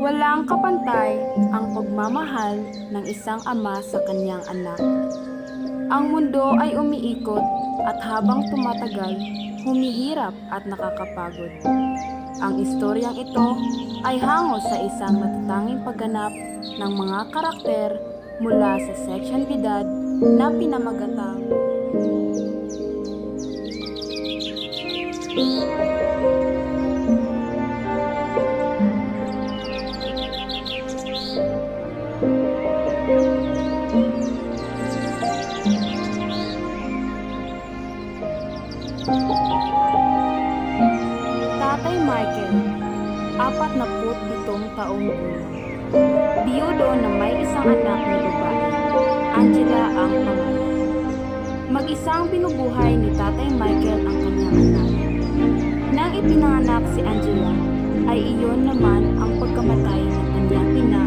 Walang kapantay ang pagmamahal ng isang ama sa kanyang anak. Ang mundo ay umiikot at habang tumatagal, humihirap at nakakapagod. Ang istoryang ito ay hango sa isang natatanging pagganap ng mga karakter mula sa Section Bidad na pinamagatang Tatay Michael, 47 taong gulang. Biyudo na may isang anak na babae. Angela ang pangalan. Mag-isang binubuhay ni Tatay Michael ang kanyang anak. Nang ipinanganak si Angela, ay iyon naman ang pagkamatay ng kanyang ina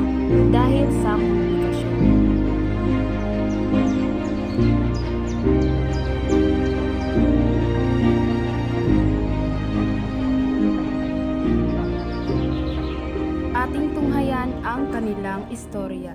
dahil sa komplikasyon. Ating tunghayan ang kanilang istorya.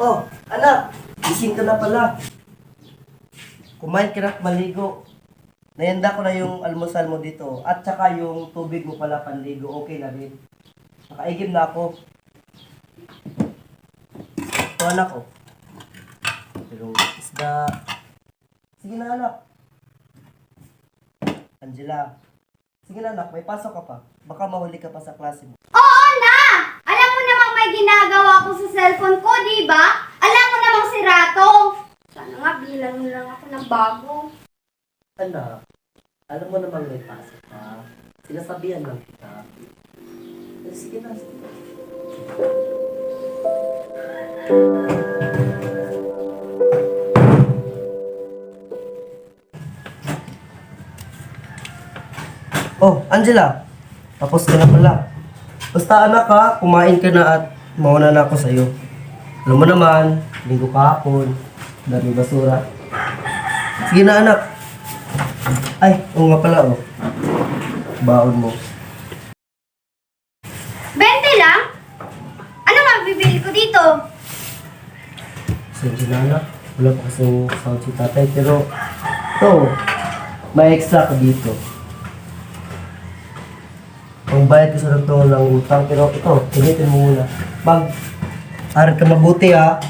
Oh, anak, gising ka na pala. Kumain ka na at maligo. Nayanda ko na yung almusal mo dito. At saka yung tubig mo pala panligo, okay na rin. Nakaigib na ako. Ito anak ko. Pero isda. Sige na anak. Angela. Sige na anak, may pasok ka pa. Baka mahuli ka pa sa klase mo. Oo na! Alam mo namang may ginagawa ko sa cellphone ko, di ba? Alam mo namang sirato. Sana nga bilang mo lang ako ng bago. Anak, alam mo namang may pasok ka. Sinasabihan lang kita. Sige na, sige na. Oh, Angela. Tapos ka na pala. Basta anak ha, kumain ka na at mauna na ako sa'yo. Alam mo naman, linggo kahapon, dami basura. Sige na anak. Ay, oo nga pala oh. Baon mo. 20 lang? Ano nga bibili ko dito? Sige na anak. Wala pa kasing sahod si tatay. Pero, ito, may extra ka dito. Ang bayad ko sa nagtungo ng utang. Pero ito, gamitin mo muna. Aral ka mabuti ha.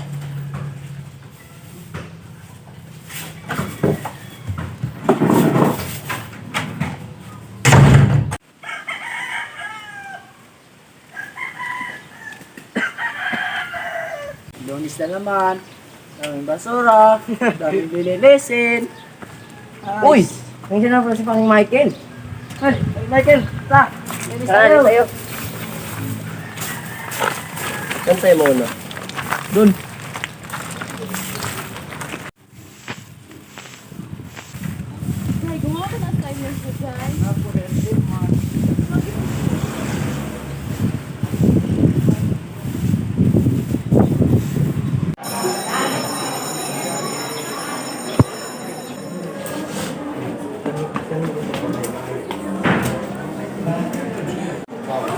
Lunis na naman. Daming basura. Daming lililisin. Uy! Nandiyan na pala si Pang Michael. Ay, Michael, ta! Linis tayo. Kantay mo na. Doon. Ay, gumawa ka na tayo ng sugay.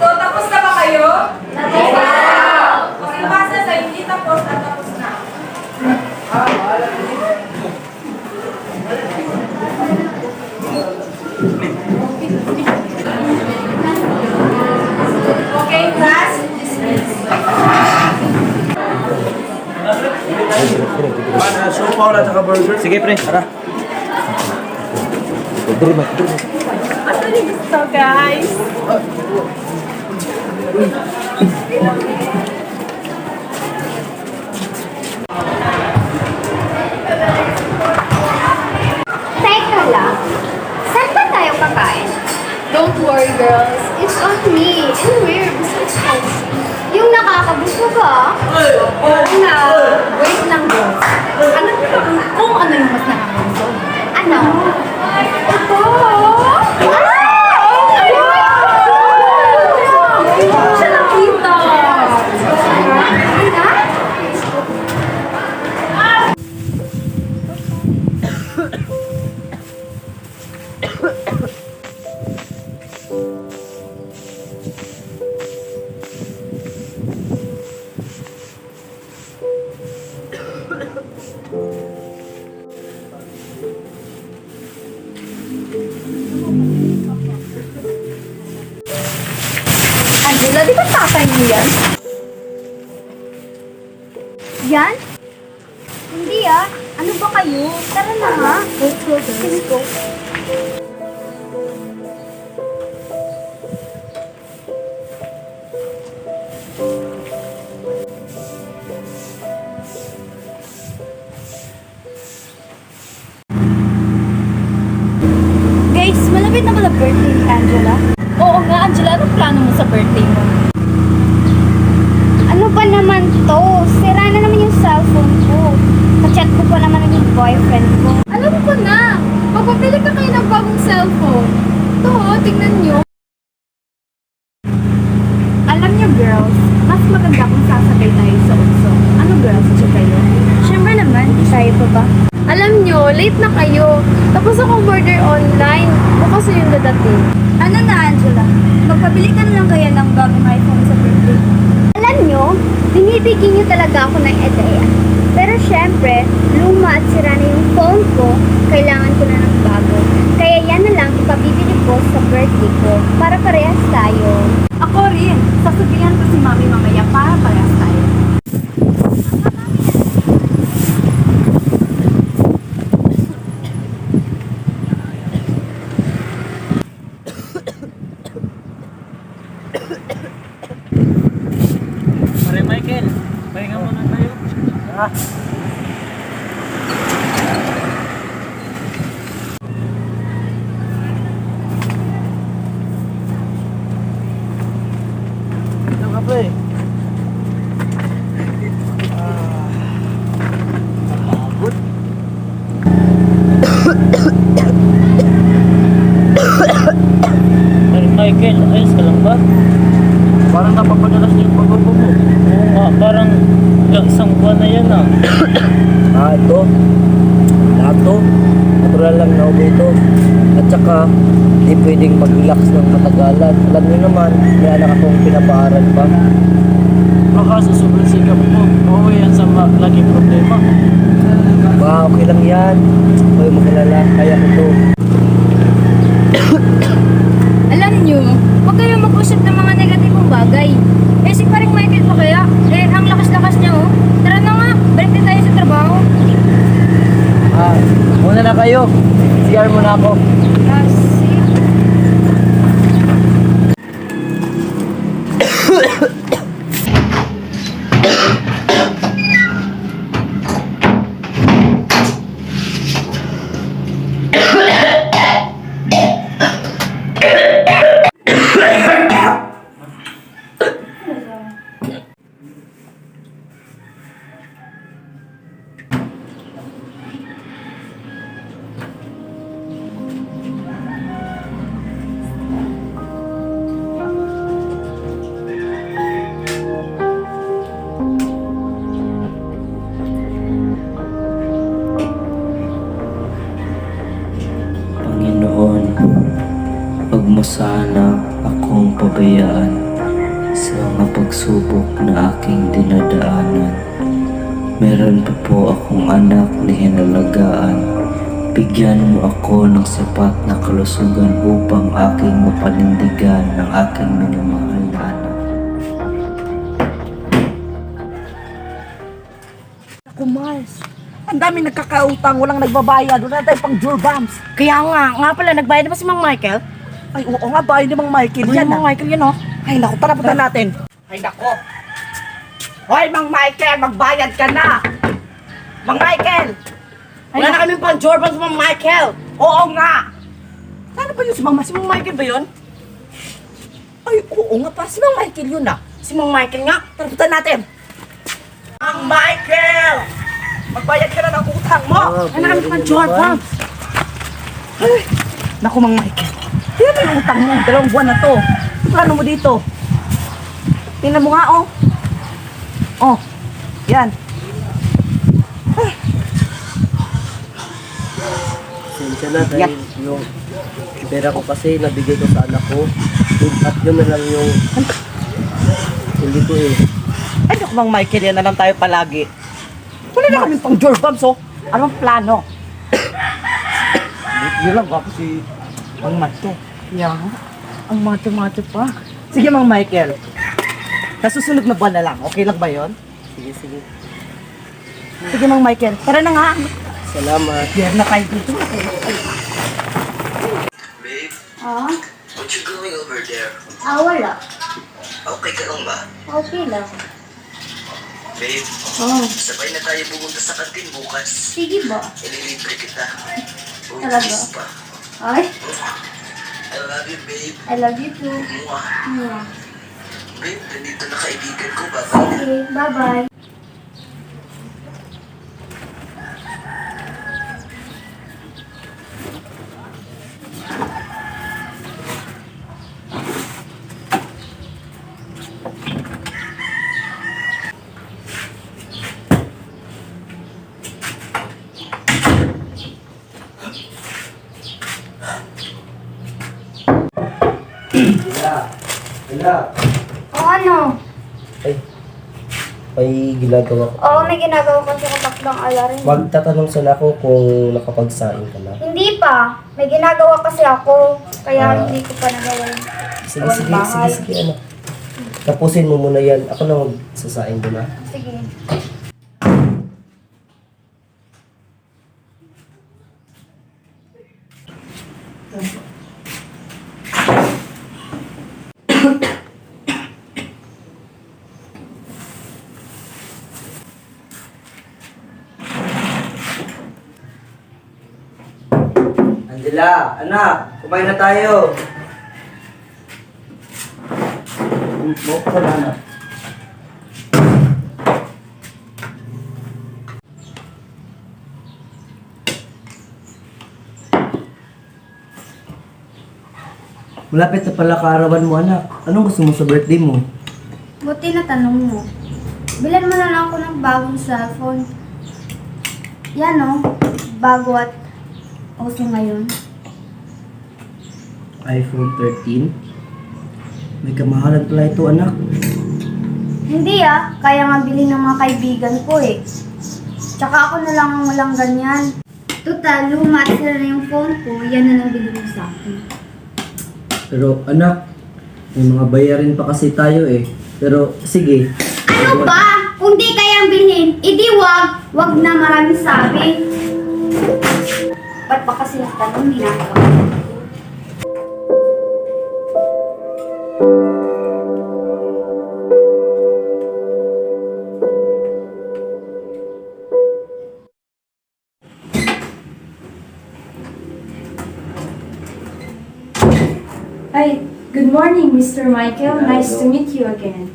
So, tapos na ba kayo? Tapos na! Kung yung basa sa hindi tapos at Sopa wala tsaka burger. Sige, pre. Tara. Ano rin gusto, guys? Teka lang. Saan ba tayo kakain? Don't worry, girls. It's on me. And where? Besides cozy. Yung nakakabusog ah. Na, wait lang, girls. Ano kung ano yung mas nakakabusog? Ano? Ito! Siya nakita! Angela, di ba tatay mo yan? Yan? Hindi ah. Ano ba kayo? Tara na ha. Let's go. Let's go. Guys, malapit na pala birthday ni Angela. Oo nga, Angela. Anong plano mo sa birthday mo? Ano ba naman to? Sira na naman yung cellphone ko. Kachat ko pa naman yung boyfriend ko. Alam ko na! Magpapili ka kayo ng bagong cellphone. Ito, tingnan nyo. Alam nyo, girls, mas maganda kung sasabay tayo sa utso. Ano, girls? Check kayo. Siyempre naman, tayo pa ba? Alam nyo, late na kayo. Tapos akong order online. Bukas na yung dadating. Ano na, Angela? Magpabili ka na lang kaya ng bagong iPhone sa birthday. Alam nyo, binibigyan nyo talaga ako ng ideya. Pero syempre, luma at sira na yung phone ko, kailangan ko na ng bago. Kaya yan na lang ipabibili ko sa birthday ko para parehas tayo. Ako rin. Sasabihan ko si Mami mamaya para parehas tayo. Pare Michael, pahinga muna tayo. Tara. Ito ka pre. Pagod. Hey Michael, ayos ka lang ba? Parang napapadalas niyo yung pagod mo. Oo nga, parang isang buwan na yan ah. Ito. Lahat to. Natural lang na ubo ito. At saka, di pwedeng mag-relax ng matagalan. Alam niyo naman, may anak akong pinapaaral pa. Baka sa sobrang sikap mo, mauwi yan sa laging problema. Ba, okay lang yan. Huwag mo kilala, kaya ko to. Alam nyo, huwag kayong mag-usap ng mga negatibong bagay. Eh, si paring Michael pa kaya? Eh, ang lakas-lakas niya, oh. Tara na nga, balik na tayo sa trabaho. Muna na kayo. CR muna ako. Kasi... Panginoon, huwag mo sana akong pabayaan sa mga pagsubok na aking dinadaanan. Meron pa po akong anak na hinalagaan. Bigyan mo ako ng sapat na kalusugan upang aking mapanindigan ng aking minamahal na anak. Ako, Naku, Mars. Ang dami nagkakautang, walang nagbabayad. Wala tayong pang Jurgams. Kaya nga pala, nagbayad na ba si Mang Michael? Ay, oo nga, bahay ni Mang Michael. Yan, Yan Mang na. Michael, yan oh. Ay, naku, tara punta natin. Ay, naku. Hoy, Mang Michael, magbayad ka na. Mang Michael! Wala na kami pang Jordan sa Mang Michael. Oo nga! Ano ba yun si Mang Michael? Si Mang Michael ba yun? Ay, oo nga pa. Si Mang Michael yun ah. Si Mang Michael nga. Tara, punta natin. Mang Michael! Magbayad ka na ng utang mo! Wala na kami pang Jordan. Ay, naku, Mang Michael. Tingnan mo yung utang mo. 2 buwan na to. Plano mo dito. Tingnan mo nga, oh. Oh, yan. Pasensya na dahil yung pera ko kasi nabigay ko sa anak ko. At yun na lang yung hindi ko eh. Ay, naku, Mang Michael, yan na lang tayo palagi. Wala na kami pang Jorbams, oh. Anong plano? Yun lang, ako si Mang Macho. Yan. Ang macho-macho pa. Sige, Mang Michael. Nasusunod na buwan na lang. Okay lang ba yon? Sige, sige. Sige, Mang Michael. Tara na nga. Salamat. Diyan na kayo dito. Babe, Ah? what you doing over there? Wala. Okay ka lang ba? Okay lang. Babe, sabay na tayo pumunta sa kantin bukas. Sige ba? Ililibre kita. Uy, Talaga? kiss pa. Ay, I love you, babe. I love you too. Mwah. Babe, nandito na kaibigan ko. Bye-bye. Okay, bye-bye. Wala. O ano? Ay, may ginagawa ko. Oo, may ginagawa kasi ako taklang alarin. Magtatanong sana ako kung nakapagsaing ka na. Hindi pa. May ginagawa kasi ako. Kaya Ah. hindi ko pa nagawa. Sige, sige, sige, sige, ano. Tapusin mo muna yan. Ako na magsasaing doon ah. Sige. Angela, anak, kumain na tayo. Mo ko na anak. Malapit na pala kaarawan mo, anak. Anong gusto mo sa birthday mo? Buti na tanong mo. Bilan mo na lang ako ng bagong cellphone. Yan o. Bago at uso ngayon. iPhone 13? May kamahalan pala ito, anak. Hindi ah. Kaya nga bilhin ng mga kaibigan ko eh. Tsaka ako na lang ang walang ganyan. Total, luma at sila na yung phone ko. Yan na lang bilhin mo sa akin. Pero anak, may mga bayarin pa kasi tayo eh. Pero sige. Ano ba? Kung di kayang bilhin, edi wag. Wag na maraming sabi. Ba't ba kasi nagtanong ginagawa? Hi, good morning, Mr. Michael. Nice to meet you again.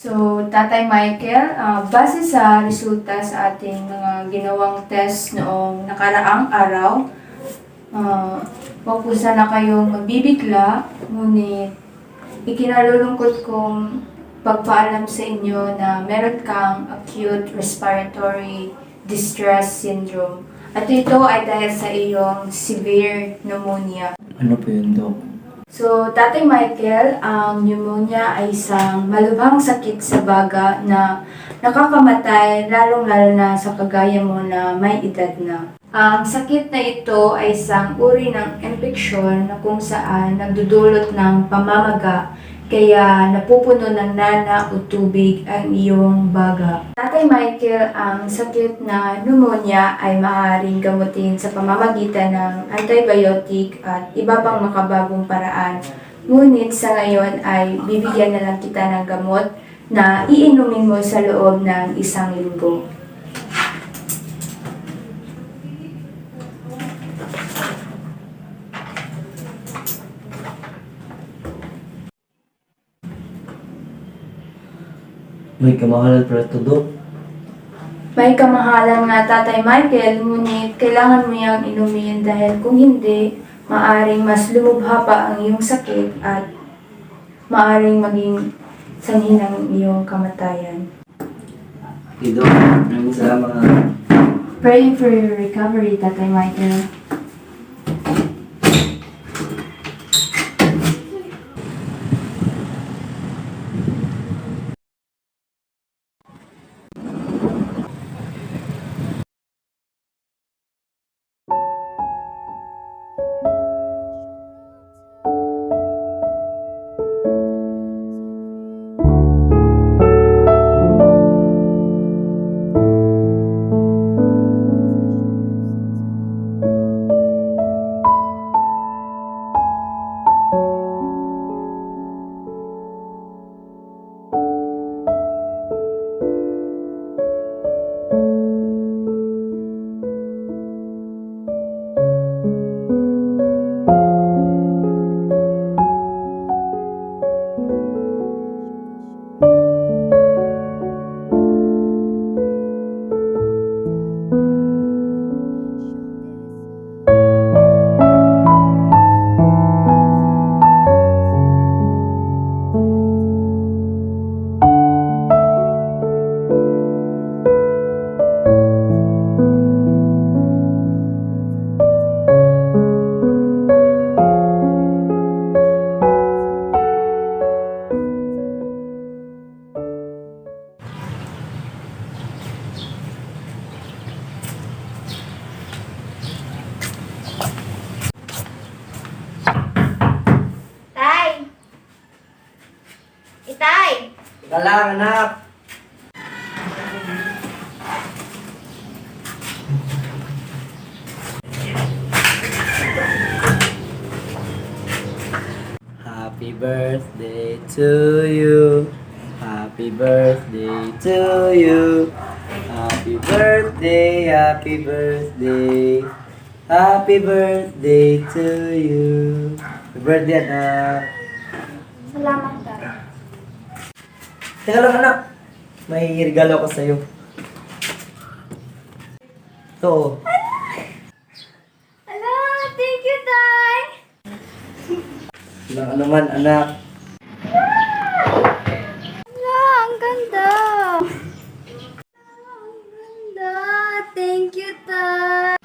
So, Tatay Michael, base sa resulta sa ating mga ginawang test noong nakaraang araw, huwag po sana kayong magbibigla, ngunit ikinalulungkot kong pagpaalam sa inyo na meron kang acute respiratory distress syndrome. At ito ay dahil sa iyong severe pneumonia. Ano po yun, Dok? So, Tatay Michael, ang pneumonia ay isang malubhang sakit sa baga na nakakamatay lalong-lalo na sa kagaya mo na may edad na. Ang sakit na ito ay isang uri ng infeksyon na kung saan nagdudulot ng pamamaga, kaya napupuno ng nana o tubig ang iyong baga. Tatay Michael, ang sakit na pneumonia ay maaaring gamutin sa pamamagitan ng antibiotic at iba pang makabagong paraan. Ngunit sa ngayon ay bibigyan na lang kita ng gamot na iinumin mo sa loob ng 1 linggo. May kamahalan pala ito, Dok. May kamahalan nga Tatay Michael, ngunit kailangan mo yang inumin dahil kung hindi, maaring mas lumubha pa ang iyong sakit at maaring maging sanhi ng iyong kamatayan. Okay, Dok. Maraming salamat. Praying for your recovery, Tatay Michael. Tay! Itay! Teka lang, anak. Happy birthday to you. Happy birthday to you. Happy birthday, happy birthday. Happy birthday to you. Happy birthday, anak. Salamat, Tay. Teka lang, anak. May regalo ko sa'yo. Ito. Ala, thank you, Tay! Walang anuman, anak. Ala, ang ganda! Ang ganda! Thank you, Tay!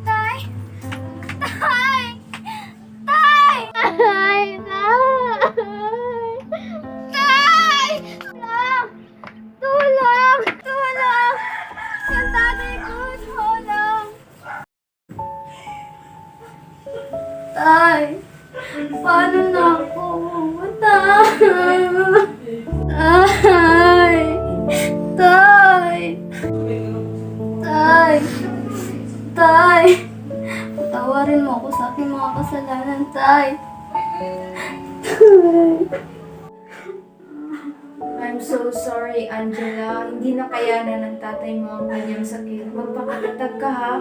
Tay! Tay! Tay! Tay! Tay! Tulong! Tulong! Tulong! Yung tatay ko, tulong! Tay! Paano na ako? Tay! Tay! Tay! Tay! Tay! Patawarin mo ako sa aking mga kasalanan, Tay. I'm so sorry, Angela. Hindi na kayanan ng tatay mo ang kanyang sakit. Magpakatatag ka, ha?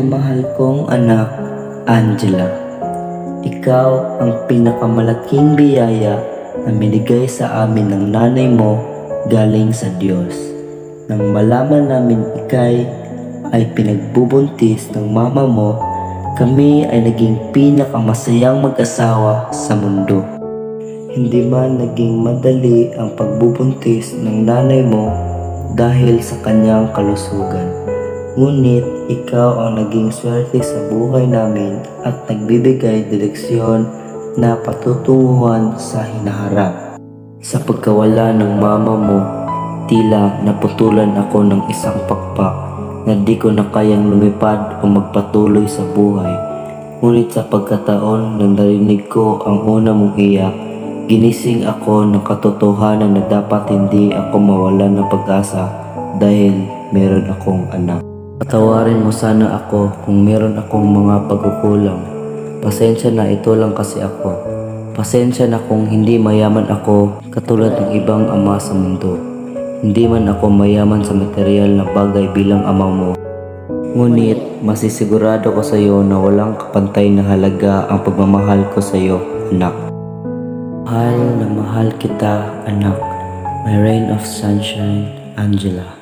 Minamahal kong anak, Angela. Ikaw ang pinakamalaking biyaya na binigay sa amin ng nanay mo galing sa Diyos. Nang malaman namin ikay ay pinagbubuntis ng mama mo, kami ay naging pinakamasayang mag-asawa sa mundo. Hindi man naging madali ang pagbubuntis ng nanay mo dahil sa kanyang kalusugan. Ngunit ikaw ang naging swerte sa buhay namin at nagbibigay direksyon na patutunguhan sa hinaharap. Sa pagkawala ng mama mo, tila naputulan ako ng isang pakpak na di ko na kayang lumipad o magpatuloy sa buhay. Ngunit sa pagkataon na narinig ko ang una mong iyak, ginising ako ng katotohanan na dapat hindi ako mawalan ng pag-asa dahil meron akong anak. Patawarin mo sana ako kung meron akong mga pagkukulang. Pasensya na, ito lang kasi ako. Pasensya na kung hindi mayaman ako katulad ng ibang ama sa mundo. Hindi man ako mayaman sa material na bagay bilang ama mo. Ngunit masisigurado ko sa iyo na walang kapantay na halaga ang pagmamahal ko sa iyo, anak. Mahal na mahal kita, anak. My rain of sunshine, Angela.